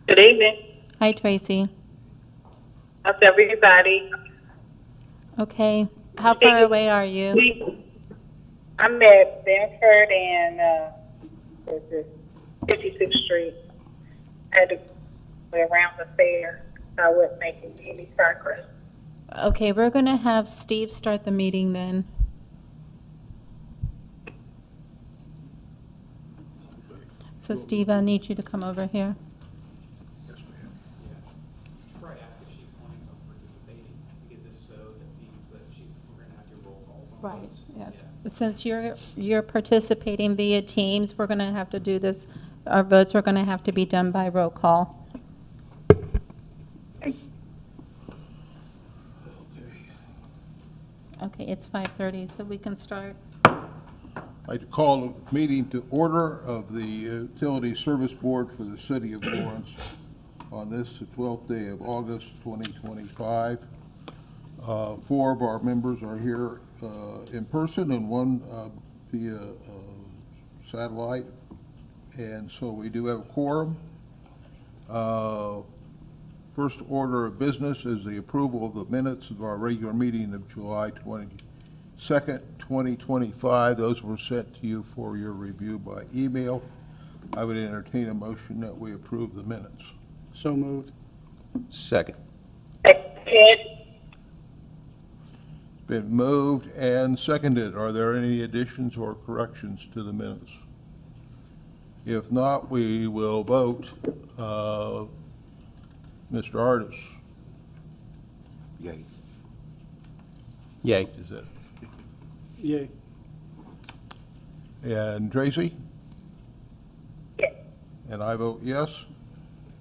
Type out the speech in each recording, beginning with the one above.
Good evening. Hi, Tracy. How's everybody? Okay, how far away are you? I'm at Benford and is it 56th Street. I had to go around the fair, so I wasn't making any progress. Okay, we're going to have Steve start the meeting then. So Steve, I need you to come over here. Yes, ma'am. Yeah. Probably ask if she's planning on participating, because if so, that means that we're gonna have to roll calls on those. Yes. Yeah. Since you're participating via Teams, we're going to have to do this, our votes are going to have to be done by roll call. Uh, Okay, it's 5:30, so we can start. I'd like to call a meeting to order of the Utility Service Board for the City of Lawrence on this, the 12th day of August, 2025. Four of our members are here in person and one via satellite, and so we do have a quorum. First order of business is the approval of the minutes of our regular meeting of July 22nd, 2025. Those were sent to you for your review by email. I would entertain a motion that we approve the minutes. So moved. Second. Second. Been moved and seconded. Are there any additions or corrections to the minutes? If not, we will vote. Mr. Artis, Yay. Yay. is it? Yay. And Tracy? Yes. And I vote yes.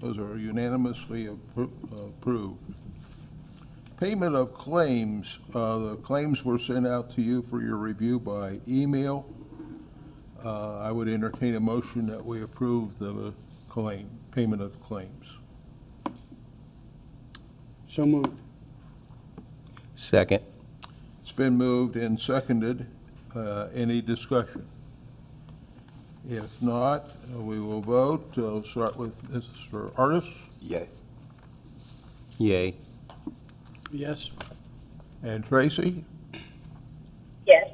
Those are unanimously approved. Payment of claims. The claims were sent out to you for your review by email. I would entertain a motion that we approve the payment of claims. So moved. Second. It's been moved and seconded. Any discussion? If not, we will vote. I'll start with Mr. Artis Yay. Yay. Yes. and Tracy. Yes.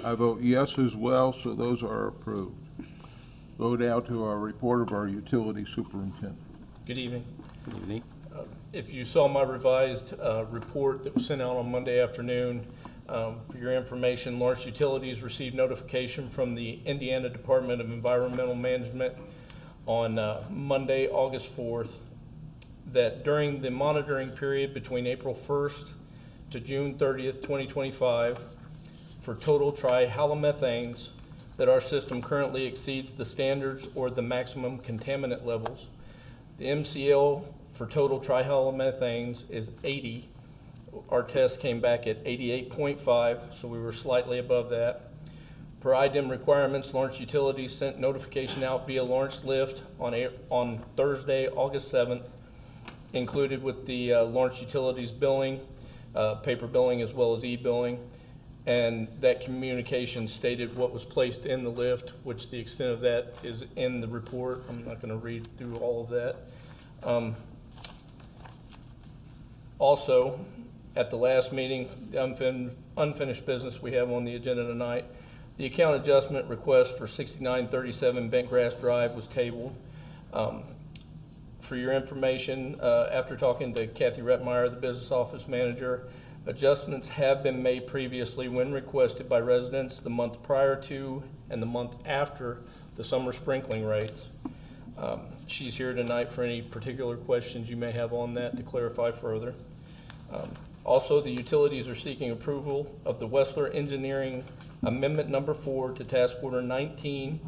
I vote yes as well, so those are approved. Go down to our report of our utility superintendent. Good evening. Good evening. If you saw my revised report that was sent out on Monday afternoon, for your information, Lawrence Utilities received notification from the Indiana Department of Environmental Management on Monday, August 4th, that during the monitoring period between April 1st to June 30th, 2025, for total trihalomethanes, that our system currently exceeds the standards or the maximum contaminant levels. The MCL for total trihalomethanes is 80. Our test came back at 88.5, so we were slightly above that. Per IDEM requirements, Lawrence Utilities sent notification out via Lawrence Lift on Thursday, August 7th, included with the Lawrence Utilities billing, paper billing as well as e-billing. And that communication stated what was placed in the lift, which the extent of that is in the report. I'm not going to read through all of that. Also, at the last meeting, the unfinished business we have on the agenda tonight, the account adjustment request for 6937 Bentgrass Drive was tabled. For your information, after talking to Kathy Rettmeyer, the business office manager, adjustments have been made previously when requested by residents the month prior to and the month after the summer sprinkling rates. She's here tonight for any particular questions you may have on that to clarify further. Also, the utilities are seeking approval of the Wessler Engineering Amendment Number 4 to Task Order 19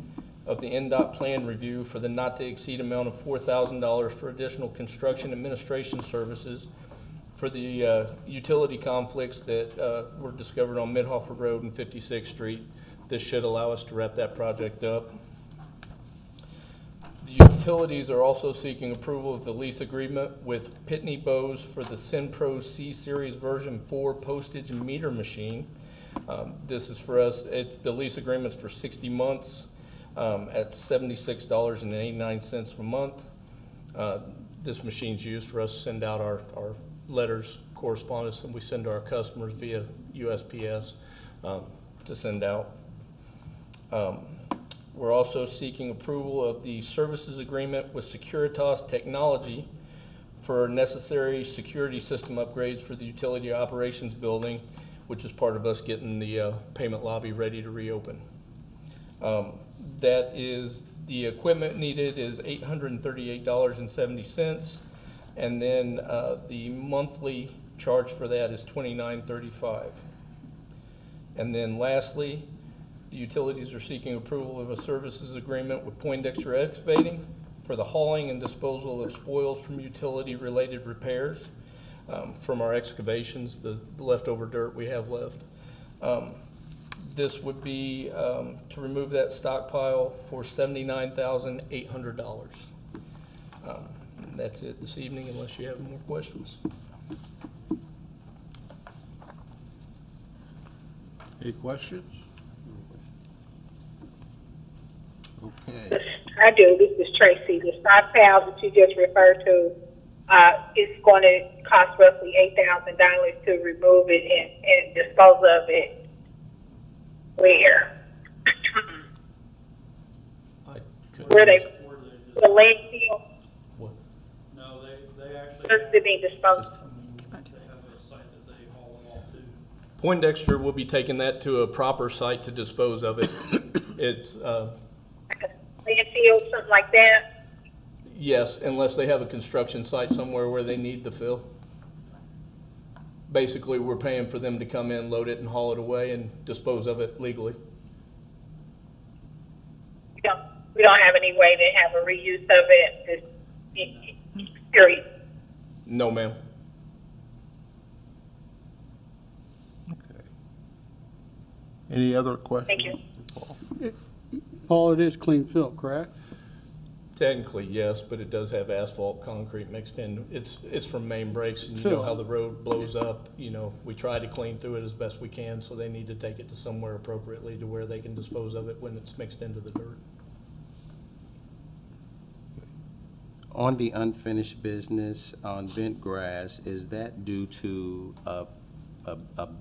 of the NDOT plan review for the not-to-exceed amount of $4,000 for additional construction administration services for the utility conflicts that were discovered on Midhofer Road and 56th Street. This should allow us to wrap that project up. The utilities are also seeking approval of the lease agreement with Pitney Bowes for the Synpro C-Series version 4 postage and meter machine. This is for us, the lease agreement's for 60 months at $76.89 a month. This machine's used for us to send out our letters, correspondence, that we send to our customers via USPS to send out. We're also seeking approval of the services agreement with Securitas Technology for necessary security system upgrades for the utility operations building, which is part of us getting the payment lobby ready to reopen. That is, the equipment needed is $838.70, and then the monthly charge for that is $29.35. And then lastly, the utilities are seeking approval of a services agreement with Poindexter Excavating for the hauling and disposal of spoils from utility-related repairs from our excavations, the leftover dirt we have left. This would be to remove that stockpile for $79,800. That's it this evening, unless you have more questions. Any questions? Okay. I do. This is Tracy. The stockpile that you just referred to, it's going to cost roughly $8,000 to remove it and dispose of it. Where? I couldn't. Where they, Where they just, the landfill, What? no, they actually supposed to have, be disposed. they have a site that they haul them off to. Poindexter will be taking that to a proper site to dispose of it. It's, Like a landfill, something like that. yes, unless they have a construction site somewhere where they need the fill. Basically, we're paying for them to come in, load it, and haul it away and dispose of it legally. We don't have any way to have a reuse of it. Period. No, ma'am. Okay. Any other questions? Thank you. Paul, it is clean fill, correct? Technically, yes, but it does have asphalt, concrete mixed in. It's from main breaks, and you know Fill. how the road blows up. You know, we try to clean through it as best we can, so they need to take it to somewhere appropriately to where they can dispose of it when it's mixed into the dirt. On the unfinished business on bent grass, is that due to a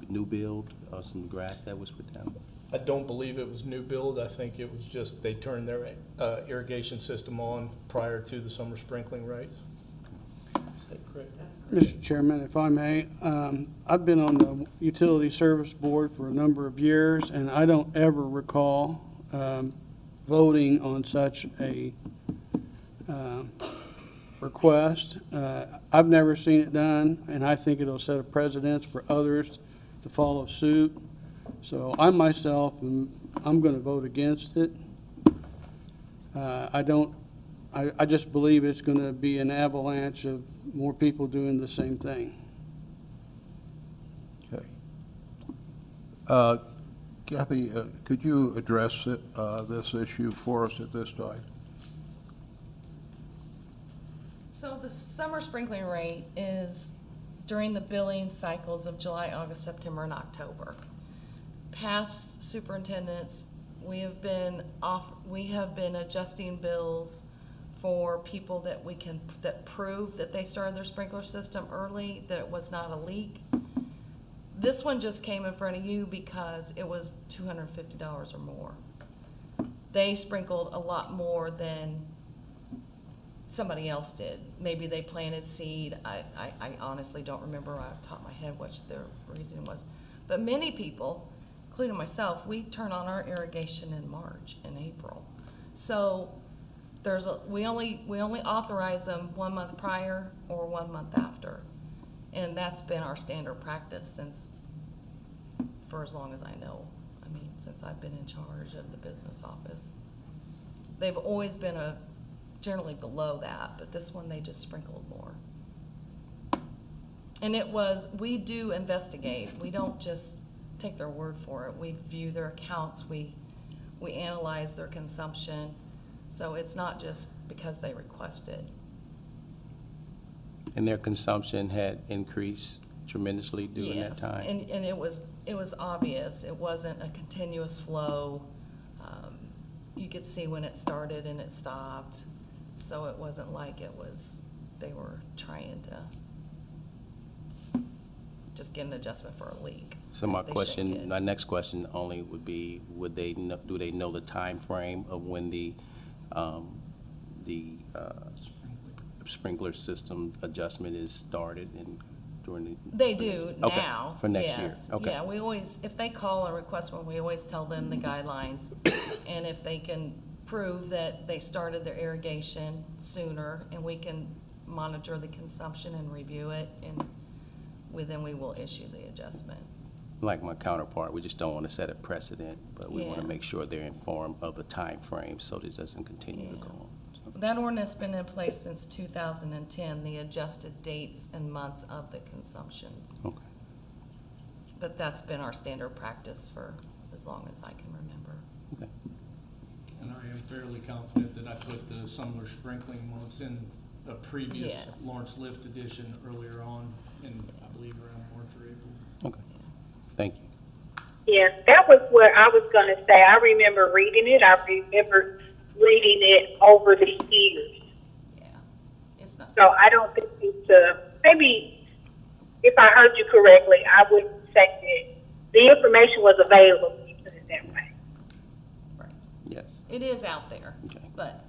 new build or some grass that was put down? I don't believe it was new build. I think it was just they turned their irrigation system on prior to the summer sprinkling rates. Is that correct? Mr. Chairman, if I may, I've been on the Utility Service Board for a number of years, and I don't ever recall voting on such a request. I've never seen it done, and I think it'll set a precedence for others to follow suit. So I myself, I'm going to vote against it. I just believe it's going to be an avalanche of more people doing the same thing. Okay. Kathy, could you address this issue for us at this time? So the summer sprinkling rate is during the billing cycles of July, August, September, and October. Past superintendents, we have been adjusting bills for people that prove that they started their sprinkler system early, that it was not a leak. This one just came in front of you because it was $250 or more. They sprinkled a lot more than somebody else did. Maybe they planted seed. I honestly don't remember off the top of my head what their reason was. But many people, including myself, we turn on our irrigation in March and April. So we only authorize them 1 month prior or 1 month after. And that's been our standard practice for as long as I know. I mean, since I've been in charge of the business office. They've always been generally below that, but this one they just sprinkled more. And we do investigate. We don't just take their word for it. We view their accounts. We analyze their consumption. So it's not just because they requested. And their consumption had increased tremendously during that time? Yes, and it was obvious. It wasn't a continuous flow. You could see when it started and it stopped. so it wasn't like they were trying to just get an adjustment for a leak. So my They shouldn't get. my next question only would be, do they know the time frame of when the sprinkler system adjustment is started and during the? They do Okay, now. for next year. Yes. Okay. Yeah, we always, if they call or request one, we always tell them the guidelines. And if they can prove that they started their irrigation sooner, and we can monitor the consumption and review it, and then we will issue the adjustment. Like my counterpart, we just don't want to set a precedent, but we want to Yeah. make sure they're informed of the time frame so this doesn't continue to Yeah. go on. So, That ordinance has been in place since 2010, the adjusted dates and months of the consumptions. okay. But that's been our standard practice for as long as I can remember. Okay. And I am fairly confident that I put the summer sprinkling months in a previous Yes. Lawrence Lift edition earlier on, in, I believe, around March or April. Okay. Thank you. Yes, that was what I was going to say. I remember reading it. I remember reading it over the years. Yeah, it's not. So I don't think it's maybe if I heard you correctly, I would say that the information was available. Let me put it that way. Right. Yes. It is out there, Okay. but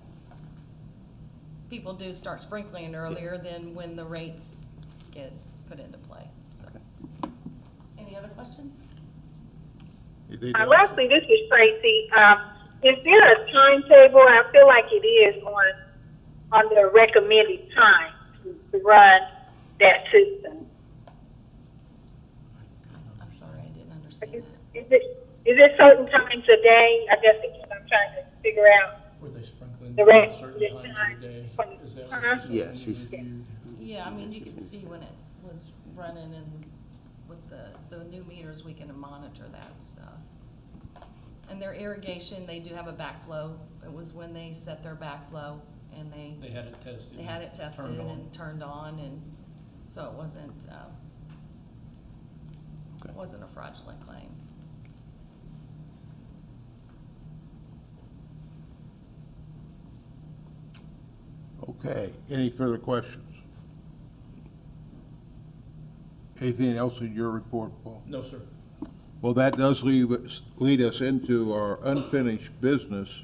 people do start sprinkling earlier than when the rates get put into play. So. Any other questions? Anything else? Lastly, this is Tracy. Is there a timetable? I feel like it is on the recommended time to run that system. I'm sorry, I didn't understand that. Is it certain times a day? I guess that's what I'm trying to figure out. Were they sprinkling The at rest certain of the times time. of the day? Is that Uh-huh. what you're saying? Yeah, when you she's- reviewed? Yeah, I mean, you can see when it was running, and with the new meters, we can monitor that stuff. And their irrigation, they do have a backflow. It was when they set their backflow, and They had it tested. they had it tested turned on. and turned on, and so it wasn't, Okay. it wasn't a fraudulent claim. Okay, any further questions? Anything else in your report, Paul? No, sir. Well, that does lead us into our unfinished business.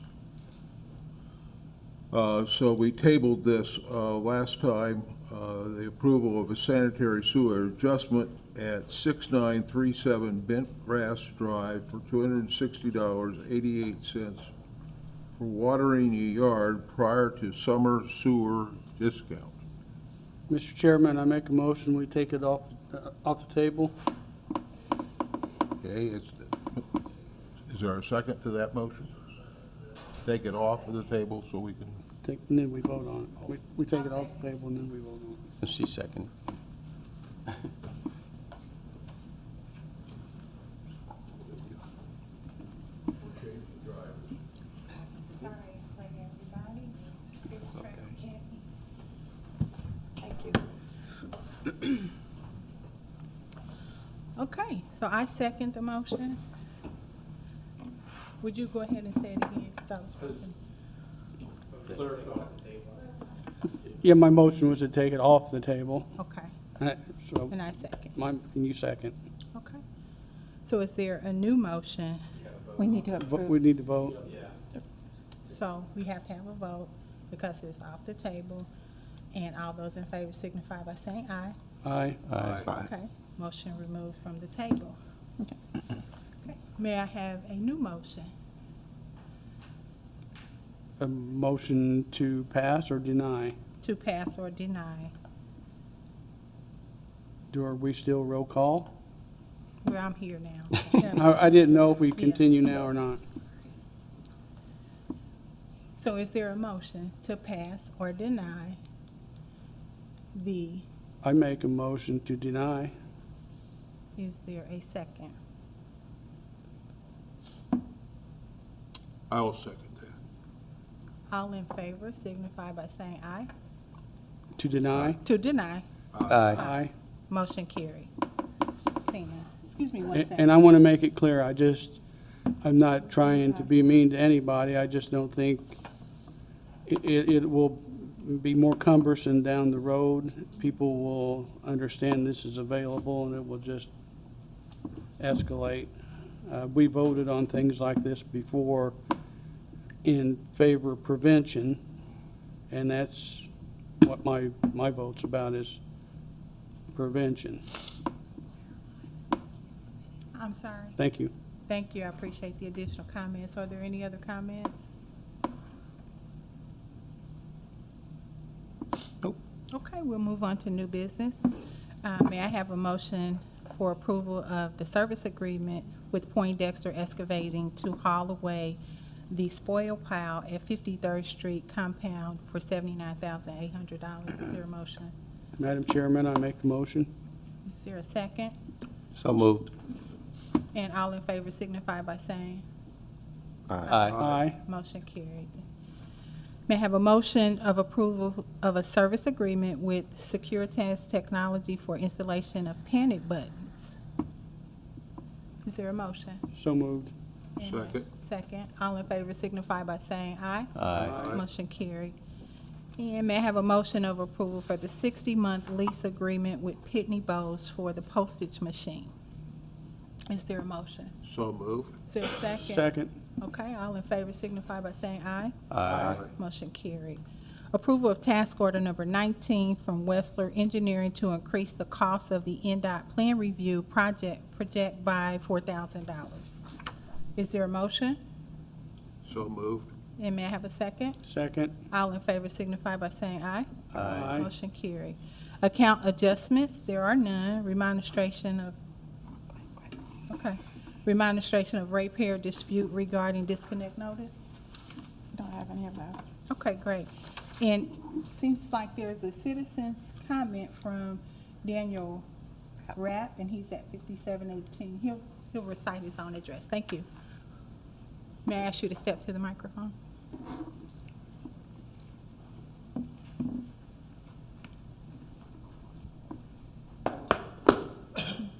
So we tabled this last time, the approval of a sanitary sewer adjustment at 6937 Bentgrass Drive for $260.88 for watering a yard prior to summer sewer discount. Mr. Chairman, I make a motion, we take it off the table. Okay, is there a second to that motion? Take it off of the table so we can, And then we vote on it. We take it off the table and then we vote on it. And she second. Sorry, like everybody. It's okay. Thank you. Okay, so I second the motion. Would you go ahead and say it again? 'Cause I was speaking. Clarify. Yeah, my motion was to take it off the table. Okay, So, and I second. and you second. Okay. So is there a new motion? We need to We approve. need to vote. So we have to have a vote because it's off the table. And all those in favor signify by saying aye. Aye. Okay, motion removed from the table. Okay. May I have a new motion? A motion to pass or deny? To pass or deny? Are we still roll call? Well, I'm here now. I didn't know if we continue now or not. So is there a motion to pass or deny the, I make a motion to deny. is there a second? I will second that. All in favor signify by saying aye. To deny? To deny, Aye. Aye. motion carried. Tina, excuse me one And second. I want to make it clear, I'm not trying to be mean to anybody, I just don't think it will be more cumbersome down the road. People will understand this is available, and it will just escalate. We voted on things like this before in favor of prevention, and that's what my vote's about, is prevention. I'm sorry. Thank you. Thank you. I appreciate the additional comments. Are there any other comments? Nope. Okay, we'll move on to new business. May I have a motion for approval of the service agreement with Poindexter Excavating to haul away the spoil pile at 53rd Street compound for $79,800? Is there a motion? Madam Chairman, I make the motion. Is there a second? So moved. And all in favor signify by saying. Aye. Aye. Motion carried. May I have a motion of approval of a service agreement with Securitas Technology for installation of panic buttons? Is there a motion? So moved. And Second. Second. All in favor signify by saying aye. Aye. Motion carried. And may I have a motion of approval for the 60-month lease agreement with Pitney Bowes for the postage machine? Is there a motion? So moved. Is there a second? Second. Okay, all in favor signify by saying aye. Aye. Motion carried. Approval of task order number 19 from Westler Engineering to increase the cost of the NDOT plan review project by $4,000. Is there a motion? So moved. And may I have a second? Second. All in favor signify by saying aye. Aye. Motion carried. Account adjustments, there are none. Remonstration of ratepayer dispute regarding disconnect notice? Don't have any of those. Okay, great. And seems like there's a citizen's comment from Daniel Rapp, and he's at 5718. He'll recite his own address. Thank you. May I ask you to step to the microphone?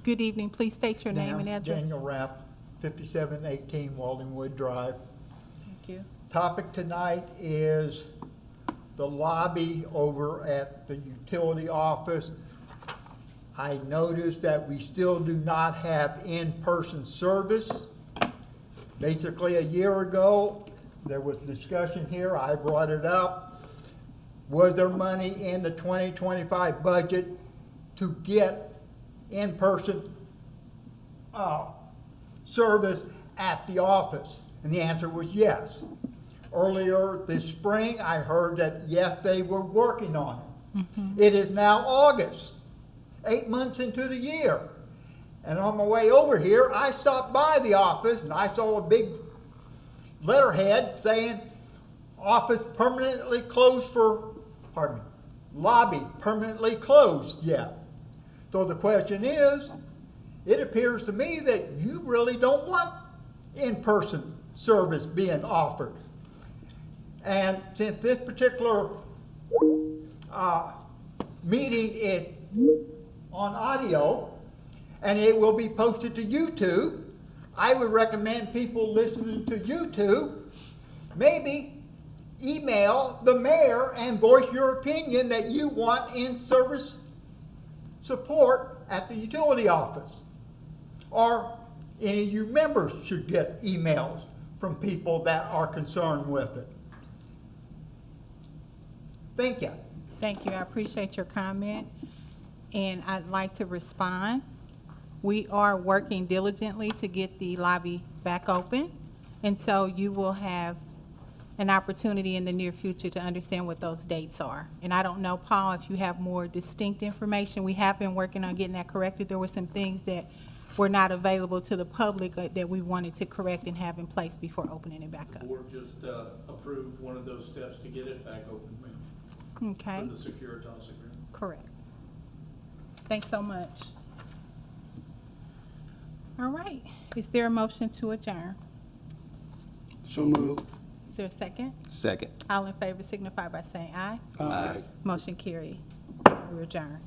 Good evening. Please state your name and address. Daniel Rapp, 5718 Waldingwood Drive. Thank you. Topic tonight is the lobby over at the utility office. I noticed that we still do not have in-person service. Basically, a year ago, there was discussion here, I brought it up. Was there money in the 2025 budget to get in-person service at the office? And the answer was yes. Earlier this spring, I heard that yes, they were working on it. It is now August, 8 months into the year. And on my way over here, I stopped by the office and I saw a big letterhead saying, office permanently closed for, pardon me, lobby permanently closed yet. So the question is, it appears to me that you really don't want in-person service being offered. And since this particular meeting is on audio, and it will be posted to YouTube, I would recommend people listening to YouTube maybe email the mayor and voice your opinion that you want in-service support at the utility office. Or any of you members should get emails from people that are concerned with it. Thank you. Thank you. I appreciate your comment, and I'd like to respond. We are working diligently to get the lobby back open, and so you will have an opportunity in the near future to understand what those dates are. And I don't know, Paul, if you have more distinct information. We have been working on getting that corrected. There were some things that were not available to the public that we wanted to correct and have in place before opening it back up. The board just approved one of those steps to get it back open, ma'am, Okay, for the Securitas agreement. correct. Thanks so much. All right, is there a motion to adjourn? So moved. Is there a second? Second. All in favor signify by saying aye. Aye. Motion carried. We adjourn.